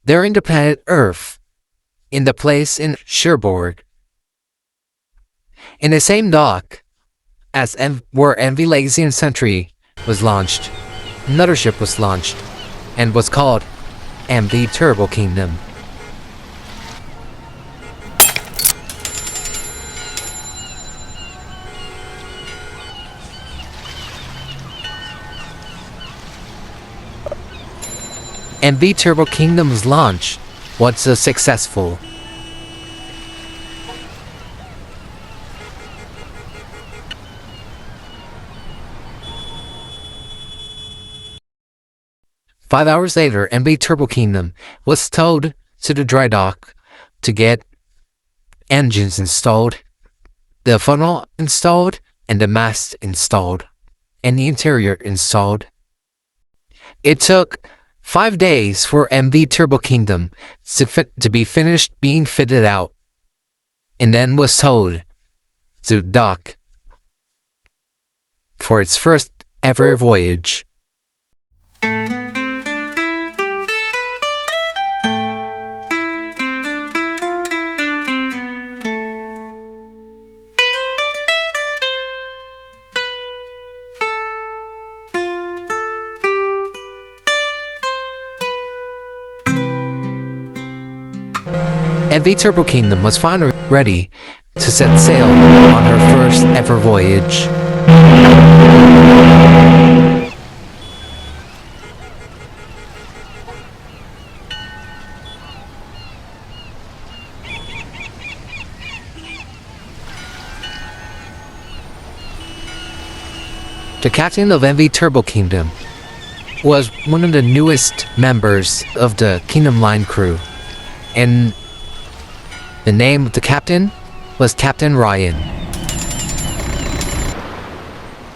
during the planet Earth, in the place in Cherbourg. In the same dock as where MV Legacy and Sentry was launched, another ship was launched, and was called MV Turbo Kingdom. MV Turbo Kingdom's launch was successful. Five hours later, MV Turbo Kingdom was towed to the dry dock to get engines installed, the funnel installed, and the mast installed, and the interior installed. It took 5 days for MV Turbo Kingdom to be finished being fitted out, and then was towed to dock for its first ever voyage. MV Turbo Kingdom was finally ready to set sail on her first ever voyage. The captain of MV Turbo Kingdom was one of the newest members of the Kingdom Line crew, and the name of the captain was Captain Ryan.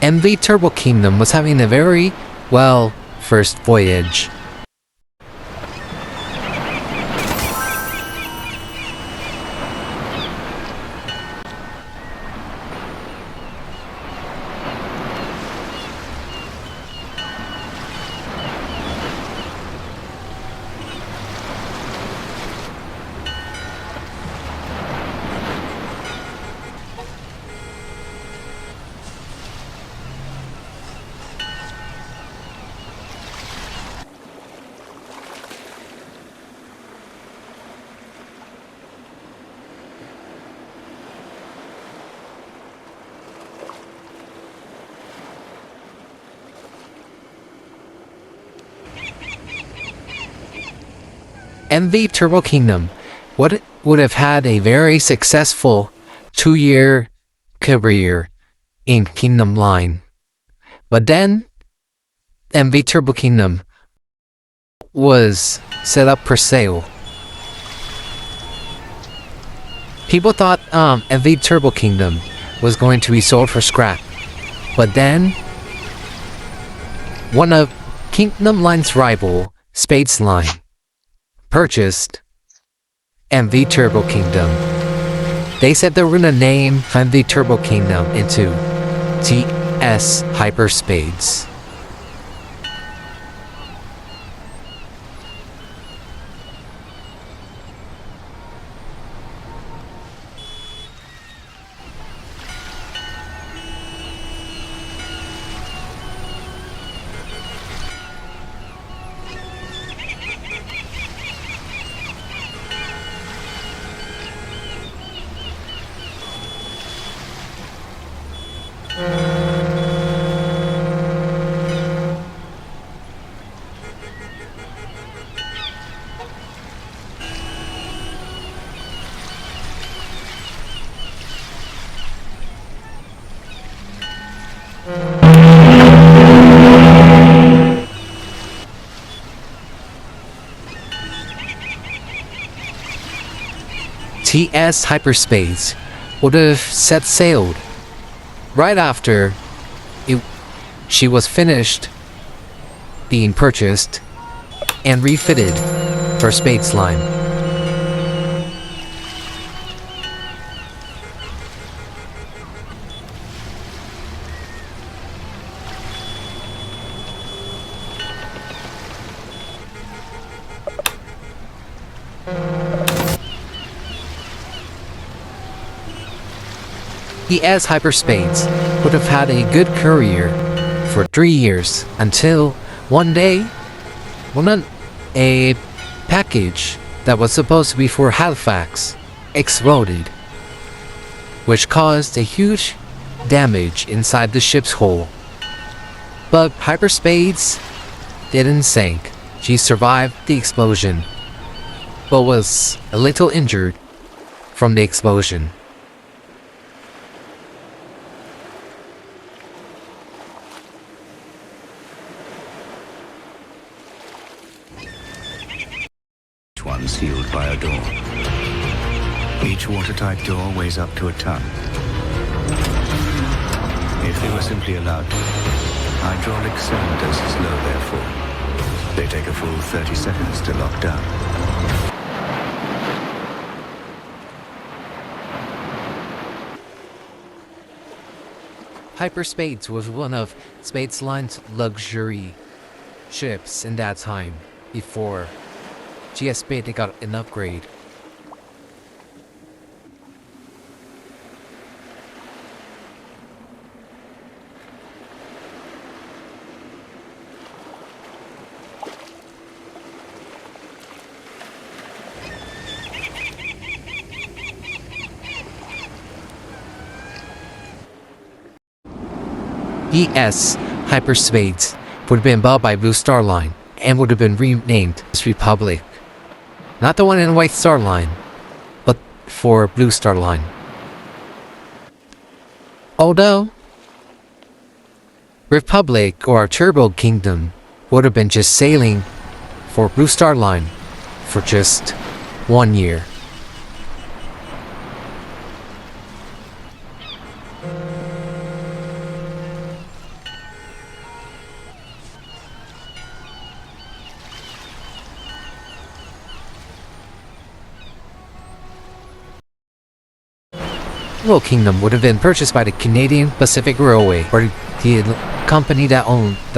MV Turbo Kingdom was having a very well first voyage. MV Turbo Kingdom would have had a very successful 2-year career in Kingdom Line. But then, MV Turbo Kingdom was set up for sale. People thought MV Turbo Kingdom was going to be sold for scrap. But then, one of Kingdom Line's rival, Spades Line, purchased MV Turbo Kingdom. They said they were gonna name MV Turbo Kingdom into TS Hyperspades. TS Hyperspades would have set sailed right after she was finished being purchased and refitted for Spades Line. ES Hyperspades would have had a good career for 3 years until one day, a package that was supposed to be for Halifax exploded, which caused a huge damage inside the ship's hull. But Hyperspades didn't sink. She survived the explosion, but was a little injured from the explosion. One sealed by a door. Each watertight door weighs up to a ton. If they were simply allowed to, hydraulic cylinders is low therefore. They take a full 30 seconds to lock down. Hyperspades was one of Spades Line's luxury ships in that time, before GS Spade got an upgrade. ES Hyperspades would have been bought by Blue Star Line and would have been renamed as Republic. Not the one in White Star Line, but for Blue Star Line. Although Republic or Turbo Kingdom would have been just sailing for Blue Star Line for just 1 year. Turbo Kingdom would have been purchased by the Canadian Pacific Railway, or the company that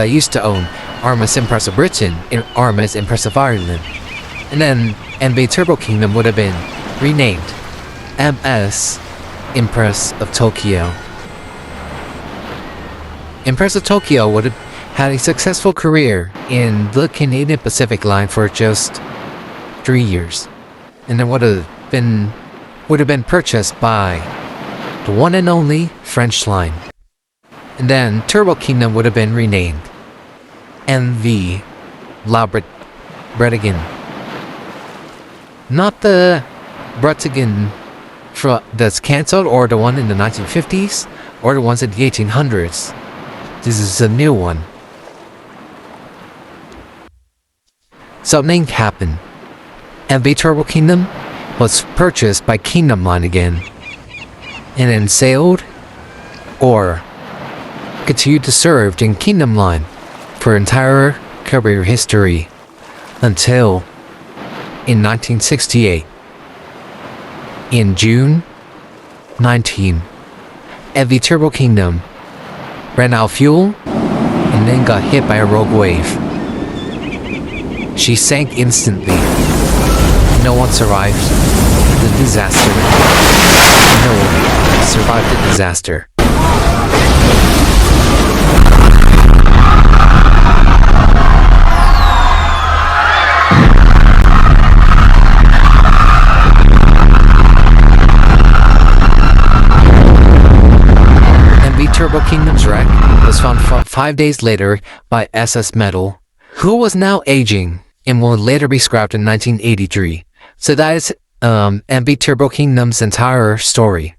used to own Armas Empress of Britain and Armas Empress of Ireland. And then MB Turbo Kingdom would have been renamed MS Empress of Tokyo. Empress of Tokyo would have had a successful career in the Canadian Pacific Line for just 3 years, and then would have been purchased by the one and only French Line. And then Turbo Kingdom would have been renamed MV La Bretagne. Not the Bretagne that's cancelled, or the one in the 1950s, or the ones in the 1800s. This is a new one. Something happened. MV Turbo Kingdom was purchased by Kingdom Line again, and then sailed or continued to serve in Kingdom Line for entire career history until in 1968. In June 19, MV Turbo Kingdom ran out of fuel and then got hit by a rogue wave. She sank instantly. No one survived the disaster. No one survived the disaster. MV Turbo Kingdom's wreck was found 5 days later by SS Metal, who was now aging and will later be scrapped in 1983. So that is MV Turbo Kingdom's entire story.